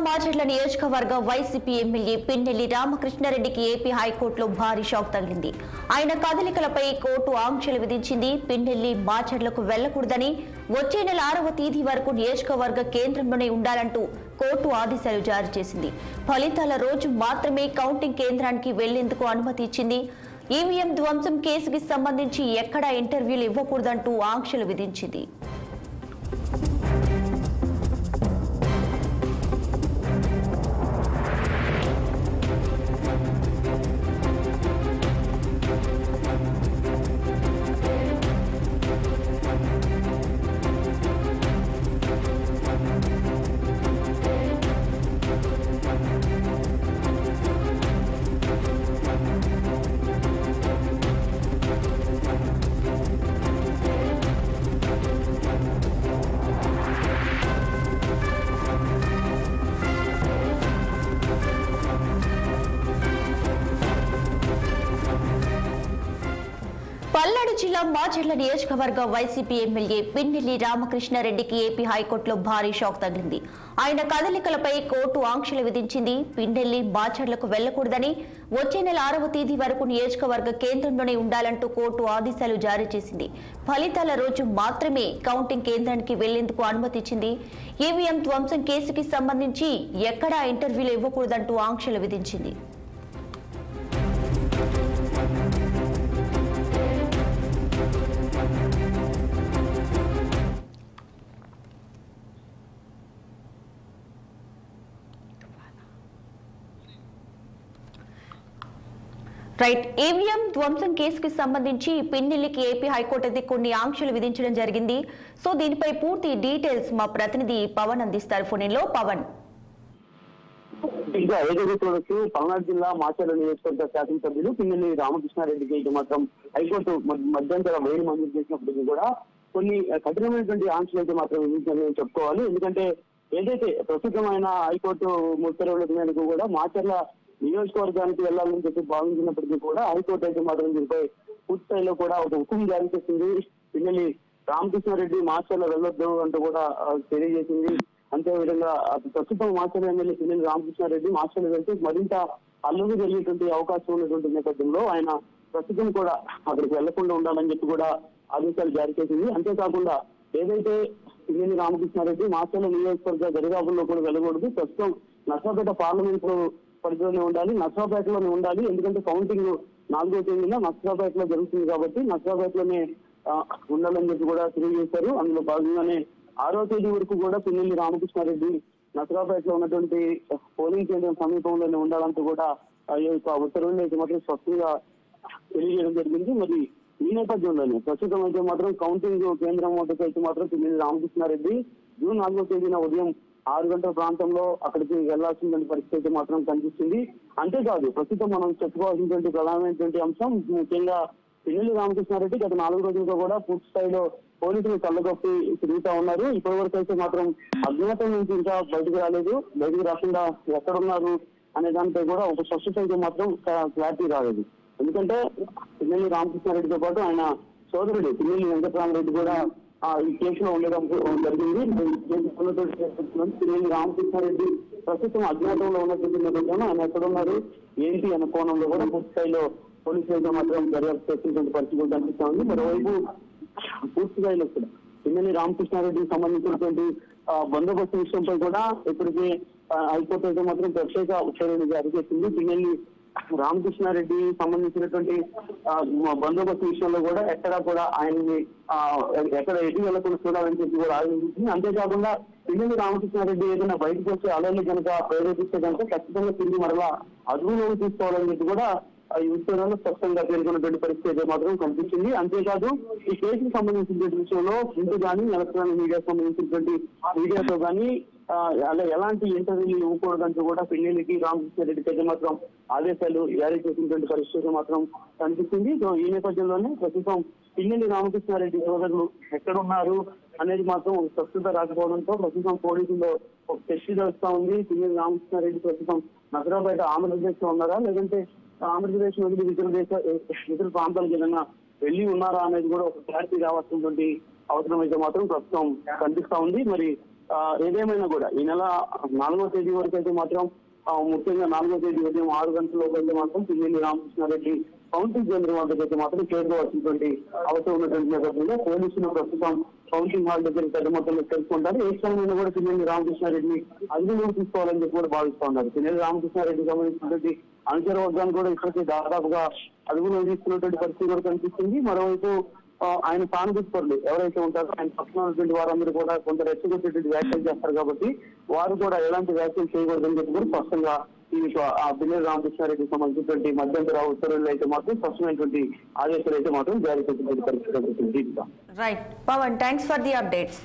మాచర్ల నియోజకవర్గ YCP MLA Pinnelli రామకృష్ణారెడ్డికి AP హైకోర్టులో భారీ షాక్ తగిలింది. ఆయన కదలికలపై కోర్టు ఆంక్షలు విధించింది. పిన్నెల్లి మాచర్లకు వెళ్లకూడదని, వచ్చే నెల 6వ తేదీ వరకు నియోజకవర్గ కేంద్రంలోనే ఉండాలంటూ కోర్టు ఆదేశాలు జారీ చేసింది. ఫలితాల రోజు మాత్రమే కౌంటింగ్ కేంద్రానికి వెళ్లేందుకు అనుమతి ఇచ్చింది. ఈవీఎం ధ్వంసం కేసుకి సంబంధించి ఎక్కడా ఇంటర్వ్యూలు ఇవ్వకూడదంటూ ఆంక్షలు విధించింది. పల్నాడు జిల్లా మాచర్ల నియోజకవర్గ వైసీపీ ఎమ్మెల్యే పిన్నెల్లి రామకృష్ణారెడ్డికి ఏపీ హైకోర్టులో భారీ షాక్ తగిలింది. ఆయన కదలికలపై కోర్టు ఆంక్షలు విధించింది. పిన్నెల్లి మాచర్లకు వెళ్లకూడదని, వచ్చే నెల 6వ తేదీ వరకు నియోజకవర్గ కేంద్రంలోనే ఉండాలంటూ కోర్టు ఆదేశాలు జారీ చేసింది. ఫలితాల రోజు మాత్రమే కౌంటింగ్ కేంద్రానికి వెళ్లేందుకు అనుమతి ఇచ్చింది. ఈవీఎం ధ్వంసం కేసుకి సంబంధించి ఎక్కడా ఇంటర్వ్యూలు ఇవ్వకూడదంటూ ఆంక్షలు విధించింది. ఈవీఎం ధ్వంసం కేసుకి సంబంధించి పిన్నెల్లికి ఏపీ హైకోర్టు అయితే కొన్ని ఆంక్షలు విధించడం జరిగింది. సో దీనిపై పూర్తి డీటెయిల్స్ మా ప్రతినిధి పవన్ అందిస్తారు. ఫోన్లో పవన్. ఇంకా ఏదైతే చూడొచ్చు, పల్నాడు జిల్లా మాచర్ల నియోజకవర్గ శాసనసభ్యులు పిన్నెల్లి రామకృష్ణారెడ్డికి ఇక మాత్రం హైకోర్టు మధ్యంతర బెయిల్ మంజూరు చేసినప్పటికీ కూడా కొన్ని కఠినమైనటువంటి ఆంక్షలు అయితే మాత్రం విధించాలని చెప్పుకోవాలి. ఎందుకంటే ఏదైతే ప్రస్తుతమైన హైకోర్టు ఉత్తర్వుల మేరకు కూడా మాచర్ల నియోజకవర్గానికి వెళ్లాలని చెప్పి భావించినప్పటికీ కూడా హైకోర్టు అయితే మాత్రం దీనిపై పూర్తి స్థాయిలో కూడా ఒక హుకుం జారీ చేసింది. పిన్నెల్లి రామకృష్ణారెడ్డి మాచర్ల వెళ్లొద్దు అంటూ కూడా తెలియజేసింది. అంతే విధంగా ప్రస్తుతం మాచర్ల ఎమ్మెల్యే పిన్నెల్లి రామకృష్ణారెడ్డి మాచర్ల వెళ్తే మరింత అల్లరి జరిగేటువంటి అవకాశం ఉన్నటువంటి నేపథ్యంలో ఆయన ప్రస్తుతం కూడా అక్కడికి వెళ్లకుండా ఉండాలని చెప్పి కూడా ఆదేశాలు జారీ చేసింది. అంతేకాకుండా ఏదైతే పిన్నెల్లి రామకృష్ణారెడ్డి మాచర్ల నియోజకవర్గ దరిదాపుల్లో కూడా వెళ్ళకూడదు, ప్రస్తుతం నర్సాపేట పార్లమెంటు పరిధిలోనే ఉండాలి, నర్సాపేటలోనే ఉండాలి. ఎందుకంటే కౌంటింగ్ 4వ తేదీన నర్సాపేటలో జరుగుతుంది కాబట్టి నర్సాపేటలోనే ఉండాలని చెప్పి కూడా తెలియజేశారు. అందులో భాగంగానే 6వ తేదీ వరకు కూడా పిన్నెల్లి రామకృష్ణారెడ్డి నర్సాపేటలో ఉన్నటువంటి పోలింగ్ కేంద్రం సమీపంలోనే ఉండాలంటూ కూడా ఉత్తర్వులు అయితే మాత్రం స్పష్టంగా తెలియజేయడం జరిగింది. మరి ఈ నేపథ్యంలోనే ప్రస్తుతం అయితే మాత్రం కౌంటింగ్ కేంద్రం వద్దకు అయితే మాత్రం పిన్నెల్లి రామకృష్ణారెడ్డి జూన్ 4వ తేదీన ఉదయం 6 గంటల ప్రాంతంలో అక్కడికి వెళ్లాల్సిన పరిస్థితి మాత్రం కనిపిస్తుంది. అంతేకాదు ప్రస్తుతం మనం చెప్పుకోవాల్సినటువంటి ప్రధానమైనటువంటి అంశం ముఖ్యంగా పిన్నెల్లి రామకృష్ణారెడ్డి గత 4 రోజులుగా కూడా పూర్తి స్థాయిలో పోలీసులు కళ్ళగొప్పి తిరుగుతా ఉన్నారు. ఇప్పటి వరకు అయితే మాత్రం అజ్ఞాతం నుంచి ఇంకా బయటకు రాలేదు. బయటకు రాకుండా ఎక్కడున్నారు అనే దానిపై కూడా ఒక స్పష్టత అయితే మాత్రం క్లారిటీ రాలేదు. ఎందుకంటే పిన్నెల్లి రామకృష్ణారెడ్డితో పాటు ఆయన సోదరుడు పిన్నెల్లి వెంకటరామరెడ్డి కూడా ఈ కేసులో ఉండడం జరిగింది. పిన్నెల్లి రామకృష్ణారెడ్డి ప్రస్తుతం అజ్ఞాతంలో ఉన్నటువంటి నేపథ్యంలో ఆయన ఎక్కడున్నారు ఏంటి అనే కోణంలో కూడా పూర్తి స్థాయిలో పోలీసులు అయితే మాత్రం దర్యాప్తు చేస్తున్నటువంటి పరిస్థితులు కనిపిస్తా ఉంది. మరోవైపు పూర్తి స్థాయిలో కూడా పిన్నెల్లి రామకృష్ణారెడ్డికి సంబంధించినటువంటి బందోబస్తు విషయంపై కూడా ఇప్పటికే హైకోర్టు అయితే మాత్రం ప్రత్యేక ఉత్తర్వులు జారీ చేసింది. పిన్నెల్లి రామకృష్ణారెడ్డి సంబంధించినటువంటి బందోబస్తు విషయంలో కూడా ఎక్కడా కూడా ఆయన్ని ఎక్కడ ఎటు వెళ్లకుండా చూడాలని చెప్పి కూడా ఆలోచించింది. అంతేకాకుండా పిన్నెల్లి రామకృష్ణారెడ్డి ఏదైనా బయటకు వచ్చి అలర్ని కనుక ప్రేరేపిస్తే కనుక ఖచ్చితంగా తిరిగి మరలా అదుపులోకి తీసుకోవాలని చెప్పి కూడా ఈ ఉత్తర్వులు స్పష్టంగా పేర్కొన్నటువంటి పరిస్థితి మాత్రం కనిపించింది. అంతేకాదు ఈ కేసుకు సంబంధించినటువంటి విషయంలో ప్రింట్ కానీ ఎలక్ట్రానిక్ మీడియా సంబంధించినటువంటి మీడియాతో కానీ అలా ఎలాంటి ఇంటర్వ్యూలు ఇవ్వకూడదంటూ కూడా పిన్నెల్లికి రామకృష్ణారెడ్డికి అయితే మాత్రం ఆదేశాలు జారీ చేసినటువంటి పరిస్థితి మాత్రం కనిపిస్తుంది. సో ఈ నేపథ్యంలోనే ప్రస్తుతం పిన్నెల్లి రామకృష్ణారెడ్డి సోదరులు ఎక్కడున్నారు అనేది మాత్రం స్పష్టత రాకపోవడంతో ప్రస్తుతం పోలీసుల్లో ఒక టెస్ట్ జరుగుతా ఉంది. పిన్నెల్లి రామకృష్ణారెడ్డి ప్రస్తుతం నగరాపేట ఆంధ్రప్రదేశ్ లో ఉన్నారా, లేదంటే ఆంధ్రప్రదేశ్ వదిలి ఇతర ప్రాంతాలకు ఏదైనా వెళ్లి ఉన్నారా అనేది కూడా ఒక క్లారిటీ రావాల్సినటువంటి అవసరం అయితే మాత్రం ప్రస్తుతం కనిపిస్తా ఉంది. మరి ఏదేమైనా కూడా ఈ నెల 4వ తేదీ వరకు అయితే మాత్రం ముఖ్యంగా 4వ తేదీ ఉదయం 6 గంటలలోపు అయితే మాత్రం పిన్నెల్లి రామకృష్ణారెడ్డి కౌంటింగ్ కేంద్రం వద్దకు అయితే మాత్రం చేరుగా వచ్చినటువంటి అవసరం ఉన్నటువంటి నేపథ్యంలో పోలీసులు ప్రస్తుతం కౌంటింగ్ హాల్ దగ్గర పెద్ద మొత్తంలో తెలుసుకుంటారు. ఏ క్షణమైనా కూడా పిన్నెల్లి రామకృష్ణారెడ్డిని అదుపులోకి తీసుకోవాలని చెప్పి కూడా భావిస్తూ ఉన్నారు. పిన్నెల్లి రామకృష్ణారెడ్డికి సంబంధించినటువంటి అనుచర వర్గాన్ని కూడా ఇప్పటికీ దాదాపుగా అదుపులో తీసుకున్నటువంటి పరిస్థితి కూడా కనిపిస్తుంది. మరోవైపు ఆయన సానుభూతిపరులు ఎవరైతే ఉంటారో ఆయన పక్కన ఉన్నటువంటి వారందరూ కూడా కొంత రెచ్చగొట్టేటువంటి వ్యాఖ్యలు చేస్తారు కాబట్టి వారు కూడా ఎలాంటి వ్యాఖ్యలు చేయకూడదని చెప్పి కూడా స్పష్టంగా ఈ పిన్నెల్లి రామకృష్ణారెడ్డికి సంబంధించినటువంటి మధ్యంతర ఉత్తర్వులు అయితే మాత్రం స్పష్టమైనటువంటి ఆదేశాలు అయితే మాత్రం జారీ చేసినటువంటి పరిస్థితి. Right Pawan, thanks for the updates.